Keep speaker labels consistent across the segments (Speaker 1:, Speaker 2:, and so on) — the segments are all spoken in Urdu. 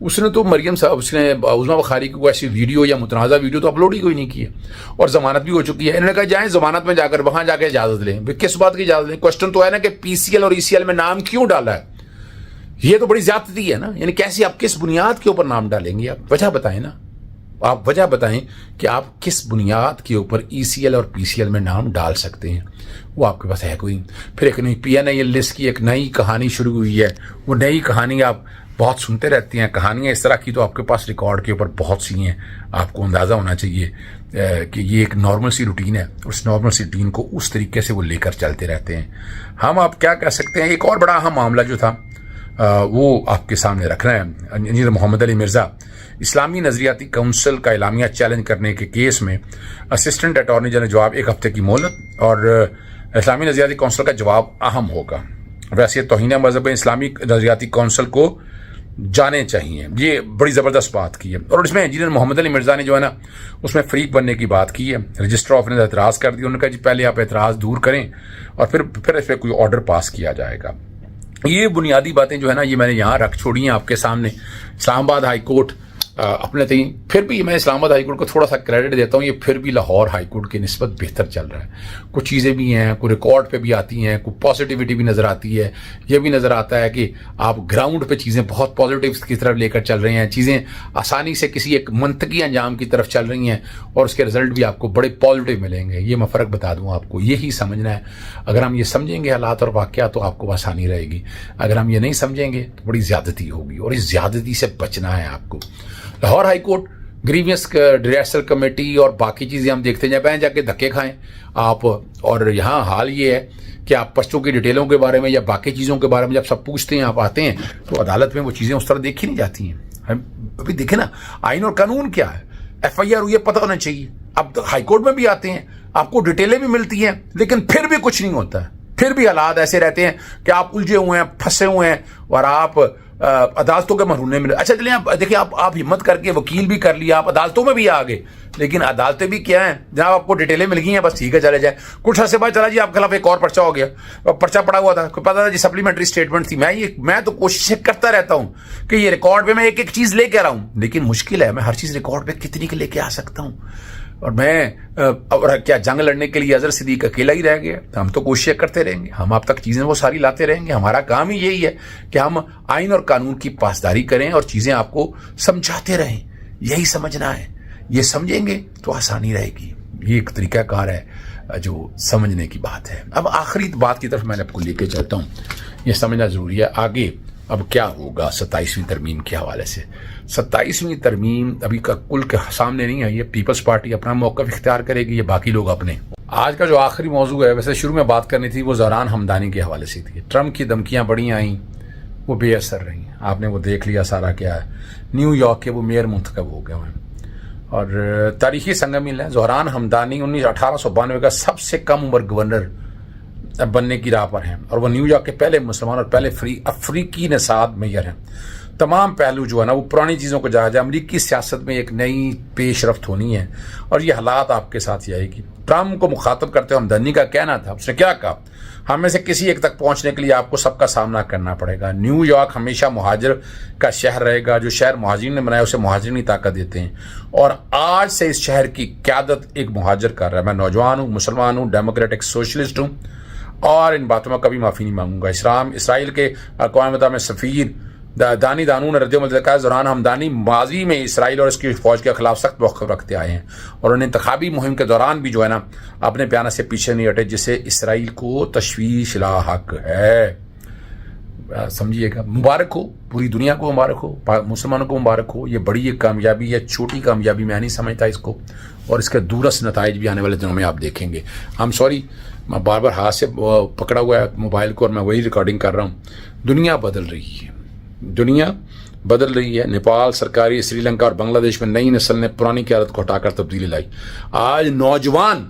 Speaker 1: اس نے تو مریم صاحب اس نے عظمیٰ بخاری کی کوئی ایسی ویڈیو یا متنازع ویڈیو تو اپلوڈ ہی کوئی نہیں کی ہے، اور ضمانت بھی ہو چکی ہے۔ انہوں نے کہا جائیں ضمانت میں جا کر وہاں جا کے اجازت لیں۔ کس بات کی اجازت لیں؟ کوشچن تو ہے نا کہ پی سی ایل اور ای سی ایل میں نام کیوں ڈالا ہے؟ یہ تو بڑی زیادتی ہے نا، یعنی کیسے آپ کس بنیاد کے اوپر نام ڈالیں گے؟ آپ وجہ بتائیں نا، آپ وجہ بتائیں کہ آپ کس بنیاد کے اوپر ای سی ایل اور پی سی ایل میں نام ڈال سکتے ہیں؟ وہ آپ کے پاس ہے کوئی؟ پھر ایک نئی پی این آئی ایل لسٹ کی ایک نئی کہانی شروع ہوئی ہے، وہ نئی کہانی آپ بہت سنتے رہتے ہیں، کہانیاں اس طرح کی تو آپ کے پاس ریکارڈ کے اوپر بہت سی ہیں۔ آپ کو اندازہ ہونا چاہیے کہ یہ ایک نارمل سی روٹین ہے، اس نارمل سی روٹین کو اس طریقے سے وہ لے کر چلتے رہتے ہیں۔ ہم آپ کیا کہہ سکتے ہیں؟ ایک اور بڑا اہم معاملہ جو تھا وہ آپ کے سامنے رکھنا ہے۔ انجینئر محمد علی مرزا اسلامی نظریاتی کونسل کا اعلامیہ چیلنج کرنے کے کیس میں اسسٹنٹ اٹارنی جنرل جواب 1 ہفتے کی مہلت، اور اسلامی نظریاتی کونسل کا جواب اہم ہوگا۔ ویسے توہین مذہب اسلامی نظریاتی کونسل کو جانے چاہیے، یہ بڑی زبردست بات کی ہے۔ اور اس میں انجینئر محمد علی مرزا نے جو ہے نا اس میں فریق بننے کی بات کی ہے۔ رجسٹر آف نے اعتراض کر دیا، انہوں نے کہا جی پہلے آپ اعتراض دور کریں اور پھر اس پہ کوئی آرڈر پاس کیا جائے گا۔ یہ بنیادی باتیں جو ہے نا یہ میں نے یہاں رکھ چھوڑی ہیں آپ کے سامنے۔ اسلام آباد ہائی کورٹ اپنے تئیں، پھر بھی میں اسلام آباد ہائی کورٹ کو تھوڑا سا کریڈٹ دیتا ہوں، یہ پھر بھی لاہور ہائی کورٹ کی نسبت بہتر چل رہا ہے۔ کچھ چیزیں بھی ہیں، کوئی ریکارڈ پہ بھی آتی ہیں، کوئی پازیٹیوٹی بھی نظر آتی ہے، یہ بھی نظر آتا ہے کہ آپ گراؤنڈ پہ چیزیں بہت پازیٹیو کی طرف لے کر چل رہے ہیں، چیزیں آسانی سے کسی ایک منطقی انجام کی طرف چل رہی ہیں، اور اس کے رزلٹ بھی آپ کو بڑے پازیٹیو ملیں گے۔ یہ میں فرق بتا دوں آپ کو، یہی سمجھنا ہے۔ اگر ہم یہ سمجھیں گے حالات اور واقعات تو آپ کو آسانی رہے گی، اگر ہم یہ نہیں سمجھیں گے تو بڑی زیادتی ہوگی، اور اس زیادتی سے بچنا ہے آپ کو۔ Lahore high court grievance rehearsal committee اور باقی چیزیں ہم دیکھتے جائیں، جا کے دھکے کھائیں آپ، اور یہاں حال یہ ہے کہ آپ پرچوں کی ڈیٹیلوں کے بارے میں یا باقی چیزوں کے بارے میں جب سب پوچھتے ہیں، آپ آتے ہیں تو عدالت میں وہ چیزیں اس طرح دیکھی نہیں جاتی ہیں۔ ابھی دیکھیں نا آئین اور قانون کیا ہے، ایف آئی آر یہ پتہ ہونا چاہیے۔ اب ہائی کورٹ میں بھی آتے ہیں، آپ کو ڈیٹیلیں بھی ملتی ہیں، لیکن پھر بھی کچھ نہیں ہوتا ہے، پھر بھی حالات ایسے رہتے ہیں کہ آپ الجھے ہوئے ہیں، پھنسے ہوئے ہیں، اور آپ عدالتوں کے محروم نہیں ملے۔ اچھا چلیں آپ دیکھیں، آپ ہمت کر کے وکیل بھی کر لیا، آپ عدالتوں میں بھی آ گئے، لیکن عدالتیں بھی کیا ہیں جناب، آپ کو ڈیٹیلیں مل گئی ہیں، بس ٹھیک ہے چلے جائیں۔ کچھ عرصے بعد چلا جی آپ کے خلاف ایک اور پرچہ ہو گیا، پرچہ پڑا ہوا تھا، پتا تھا جی سپلیمنٹری اسٹیٹمنٹ تھی۔ میں تو کوششیں کرتا رہتا ہوں کہ یہ ریکارڈ پہ میں ایک ایک چیز لے کے آ رہا ہوں، لیکن مشکل ہے، میں ہر چیز ریکارڈ پہ کتنی کے لے کے آ سکتا ہوں؟ اور میں کیا جنگ لڑنے کے لیے اظہر صدیق اکیلا ہی رہ گیا؟ ہم تو کوششیں کرتے رہیں گے، ہم آپ تک چیزیں وہ ساری لاتے رہیں گے۔ ہمارا کام ہی یہی ہے کہ ہم آئین اور قانون کی پاسداری کریں اور چیزیں آپ کو سمجھاتے رہیں، یہی سمجھنا ہے۔ یہ سمجھیں گے تو آسانی رہے گی، یہ ایک طریقہ کار ہے جو سمجھنے کی بات ہے۔ اب آخری بات کی طرف میں نے آپ کو لے کے چلتا ہوں، یہ سمجھنا ضروری ہے آگے اب کیا ہوگا 27ویں ترمیم کے حوالے سے۔ 27ویں ترمیم ابھی کا کل کے سامنے نہیں آئی ہے، پیپلز پارٹی اپنا موقف اختیار کرے گی، یہ باقی لوگ اپنے۔ آج کا جو آخری موضوع ہے، ویسے شروع میں بات کرنی تھی وہ زہران ہمدانی کے حوالے سے تھی۔ ٹرمپ کی دھمکیاں بڑی آئیں، وہ بے اثر رہیں، آپ نے وہ دیکھ لیا سارا کیا ہے۔ نیو یارک کے وہ میئر منتخب ہو گئے ہیں، اور تاریخی سنگ میل ہے۔ زہران ہمدانی 1892 کا سب سے کم عمر گورنر بننے کی راہ پر ہیں، اور وہ نیو یارک کے پہلے مسلمان اور پہلے افریقی نژاد میئر ہیں۔ تمام پہلو جو ہے نا وہ پرانی چیزوں کو جہاں امریکی سیاست میں ایک نئی پیش رفت ہونی ہے، اور یہ حالات آپ کے ساتھ ہی آئے گی۔ ٹرمپ کو مخاطب کرتے ہوئے ہمدانی کا کہنا تھا، اس نے کیا کہا؟ ہم میں سے کسی ایک تک پہنچنے کے لیے آپ کو سب کا سامنا کرنا پڑے گا۔ نیو یارک ہمیشہ مہاجر کا شہر رہے گا، جو شہر مہاجرین نے بنایا اسے مہاجرین طاقت دیتے ہیں، اور آج سے اس شہر کی قیادت ایک مہاجر کر رہا ہے۔ میں نوجوان ہوں، مسلمان ہوں، ڈیموکریٹک سوشلسٹ ہوں، اور ان باتوں میں کبھی معافی نہیں مانگوں گا۔ اسرائیل کے اقوام متحدہ میں سفیر دانی دانو نے ردعمل دیکھا، زہران ہمدانی ماضی میں اسرائیل اور اس کی فوج کے خلاف سخت موقف رکھتے آئے ہیں، اور انہیں انتخابی مہم کے دوران بھی جو ہے نا اپنے بیانات سے پیچھے نہیں ہٹے، جسے اسرائیل کو تشویش لاحق ہے۔ سمجھیے گا، مبارک ہو، پوری دنیا کو مبارک ہو، مسلمانوں کو مبارک ہو۔ یہ بڑی ایک کامیابی ہے، چھوٹی کامیابی میں نہیں سمجھتا اس کو، اور اس کے دورس نتائج بھی آنے والے دنوں میں آپ دیکھیں گے۔ سوری میں بار بار ہاتھ سے پکڑا ہوا ہے موبائل کو، اور میں وہی ریکارڈنگ کر رہا ہوں۔ دنیا بدل رہی ہے، دنیا بدل رہی ہے۔ نیپال، سرکاری، سری لنکا اور بنگلہ دیش میں نئی نسل نے پرانی قیادت کو ہٹا کر تبدیلی لائی۔ آج نوجوان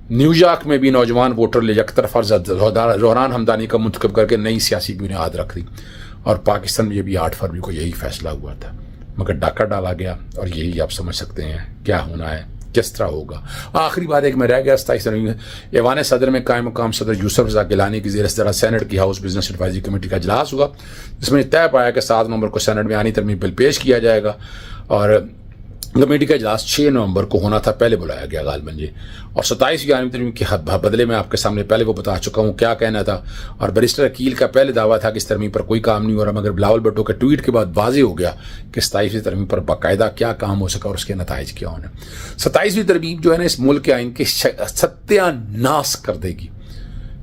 Speaker 1: نیو یارک میں بھی نوجوان ووٹر لے یک طرف زہران ہمدانی کا منتخب کر کے نئی سیاسی بنیاد رکھ دی، اور پاکستان میں یہ بھی 8 فروری کو یہی فیصلہ ہوا تھا، مگر ڈاکہ ڈالا گیا، اور یہی آپ سمجھ سکتے ہیں کیا ہونا ہے کس طرح ہوگا. آخری بات ایک میں رہ گیا 27 ایوان صدر میں قائم مقام صدر یوسف رضا گیلانی کی زیر صدارت سینٹ کی ہاؤس بزنس ایڈوائزری کمیٹی کا اجلاس ہوا، جس میں طے پایا کہ 7 نومبر کو سینٹ میں آئینی ترمیم بل پیش کیا جائے گا، اور کمیٹی کا اجلاس 6 نومبر کو ہونا تھا، پہلے بلایا گیا غالباً جی. اور 27ویں آئینی ترمیم کے بدلے میں آپ کے سامنے پہلے وہ بتا چکا ہوں کیا کہنا تھا. اور بیرسٹر عقیل کا پہلے دعویٰ تھا کہ اس ترمیم پر کوئی کام نہیں ہو رہا، مگر بلاول بھٹو کے ٹویٹ کے بعد واضح ہو گیا کہ 27ویں ترمیم پر باقاعدہ کیا کام ہو سکا اور اس کے نتائج کیا ہونے. 27ویں ترمیم جو ہے نا اس ملک کے آئین کے ستیہ ناس کر دے گی.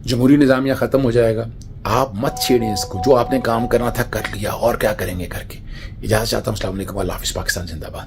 Speaker 1: جمہوری نظامیہ ختم ہو جائے گا. آپ مت چھیڑیں اس کو، جو آپ نے کام کرنا تھا کر لیا، اور کیا کریں گے کر کے. اجازت چاہتا ہوں. السلام علیکم، اللہ حافظ. پاکستان زندہ باد.